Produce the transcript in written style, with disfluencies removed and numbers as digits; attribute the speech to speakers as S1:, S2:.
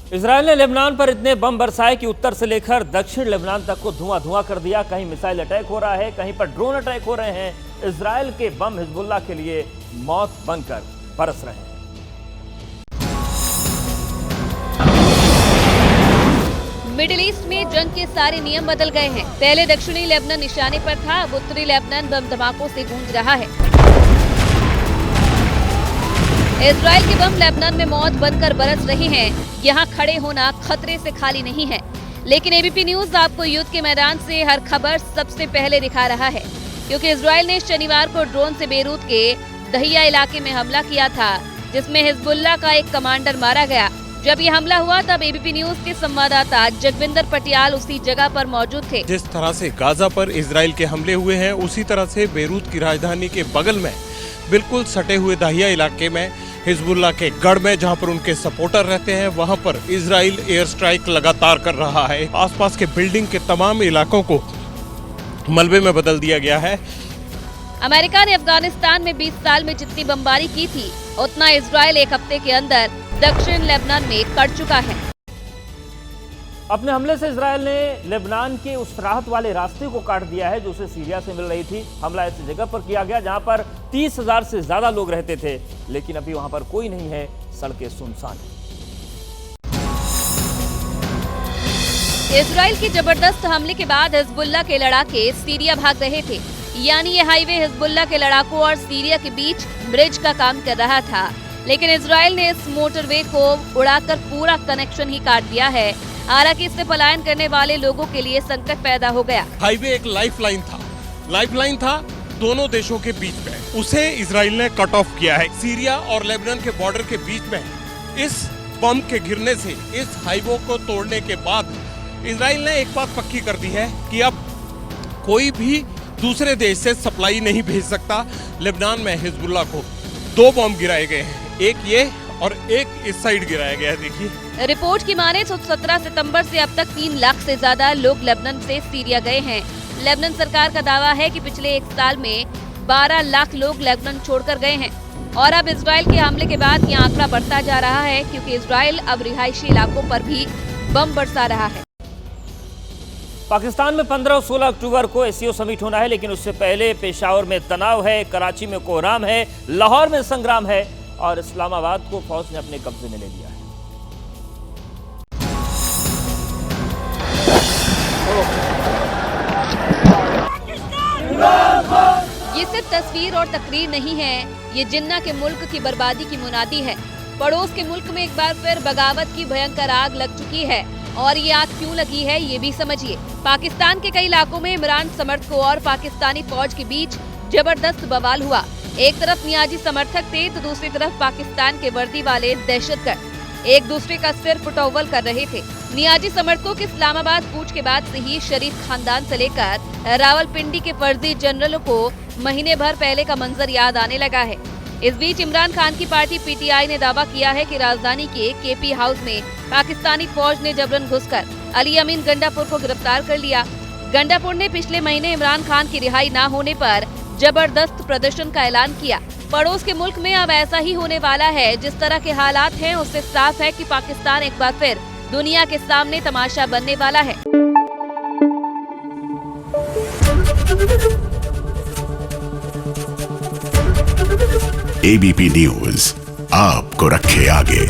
S1: Israel ने Lebanon पर इतने बम बरसाए कि उत्तर से लेकर दक्षिण लेबनान तक को धुआं धुआं कर दिया। कहीं मिसाइल अटैक हो रहा है, कहीं पर ड्रोन अटैक हो रहे हैं। इजराइल के बम हिजबुल्लाह के लिए मौत बनकर बरस रहे हैं।
S2: मिडिल ईस्ट में जंग के सारे नियम बदल गए हैं। पहले दक्षिणी लेबनान निशाने पर था, अब उत्तरी लेबनान बम धमाकों से गूंज रहा है। इजराइल के बम लेबनान में मौत बनकर बरस रहे हैं। यहाँ खड़े होना खतरे से खाली नहीं है। लेकिन एबीपी न्यूज आपको युद्ध के मैदान से हर खबर सबसे पहले दिखा रहा है, क्योंकि इजराइल ने शनिवार को ड्रोन से बेरूत के दहिया इलाके में हमला किया था, जिसमें हिजबुल्लाह का एक कमांडर मारा गया। जब ये हमला हुआ तब एबीपी न्यूज के संवाददाता जगविंदर पटियाल उसी जगह पर मौजूद थे।
S3: जिस तरह से गाजा पर इजराइल के हमले हुए हैं, उसी तरह से बेरूत की राजधानी के बगल में बिल्कुल सटे हुए दहिया इलाके में हिजबुल्लाह के गढ़ में, जहां पर उनके सपोर्टर रहते हैं, वहां पर इजराइल एयर स्ट्राइक लगातार कर रहा है। आसपास के बिल्डिंग के तमाम इलाकों को मलबे में बदल दिया गया है।
S2: अमेरिका ने अफगानिस्तान में 20 साल में जितनी बमबारी की थी, उतना इजराइल एक हफ्ते के अंदर दक्षिण लेबनान में कर चुका है।
S1: अपने हमले से इजराइल ने लेबनान के उस राहत वाले रास्ते को काट दिया है जो उसे सीरिया से मिल रही थी। हमला ऐसी जगह पर किया गया जहां पर 30,000 से ज्यादा लोग रहते थे, लेकिन अभी वहां पर कोई नहीं है, सड़कें सुनसान हैं।
S2: इजराइल के जबरदस्त हमले के बाद हिजबुल्लाह के लड़ाके सीरिया भाग रहे थे। यानी ये हाईवे हिजबुल्लाह के लड़ाकों और सीरिया के बीच ब्रिज का काम कर रहा था, लेकिन इजराइल ने इस मोटरवे को उड़ाकर पूरा कनेक्शन ही काट दिया है। हालांकि इससे पलायन करने वाले लोगों के लिए संकट पैदा हो गया।
S3: हाईवे एक लाइफलाइन था दोनों देशों के बीच में, उसे इजराइल ने कट ऑफ किया है। सीरिया और लेबनान के बॉर्डर के बीच में इस बम के गिरने से, इस हाईवे को तोड़ने के बाद इजराइल ने एक बात पक्की कर दी है कि अब कोई भी दूसरे देश से सप्लाई नहीं भेज सकता। लेबनान में हिजबुल्लाह को 2 बम गिराए गए हैं, एक ये और एक इस साइड गिराया गया है। देखिए,
S2: रिपोर्ट की माने तो 17 सितंबर से अब तक 3 लाख से ज्यादा लोग लेबनान से सीरिया गए हैं। लेबनान सरकार का दावा है कि पिछले 1 साल में 12 लाख लोग लेबनान छोड़कर गए हैं। और अब इजराइल के हमले के बाद यह आंकड़ा बढ़ता जा रहा है, क्योंकि इजराइल अब रिहायशी इलाकों पर भी बम बरसा रहा है।
S1: पाकिस्तान में 15 और 16 अक्टूबर को एससीओ समिट होना है, लेकिन उससे पहले पेशावर में तनाव है, कराची में कोहराम है, लाहौर में संग्राम है और इस्लामाबाद को फौज ने अपने कब्जे में ले लिया है।
S2: ये सिर्फ तस्वीर और तकरीर नहीं है, ये जिन्ना के मुल्क की बर्बादी की मुनादी है। पड़ोस के मुल्क में एक बार फिर बगावत की भयंकर आग लग चुकी है, और ये आग क्यों लगी है ये भी समझिए। पाकिस्तान के कई इलाकों में इमरान समर्थकों और पाकिस्तानी फौज के बीच जबरदस्त बवाल हुआ। एक तरफ नियाजी समर्थक थे तो दूसरी तरफ पाकिस्तान के वर्दी वाले दहशतगर्द एक दूसरे का सिर फुटौवल कर रहे थे। नियाजी समर्थकों के इस्लामाबाद कूच के बाद से ही शरीफ खानदान से लेकर रावलपिंडी के फर्जी जनरलों को महीने भर पहले का मंजर याद आने लगा है। इस बीच इमरान खान की पार्टी पीटीआई ने दावा किया है कि राजधानी के केपी हाउस में पाकिस्तानी फौज ने जबरन घुसकर अली अमीन गंडापुर को गिरफ्तार कर लिया। गंडापुर ने पिछले महीने इमरान खान की रिहाई न होने पर जबरदस्त प्रदर्शन का ऐलान किया। पड़ोस के मुल्क में अब ऐसा ही होने वाला है। जिस तरह के हालात हैं, उससे साफ है कि पाकिस्तान एक बार फिर दुनिया के सामने तमाशा बनने वाला है।
S4: एबीपी न्यूज आपको रखे आगे।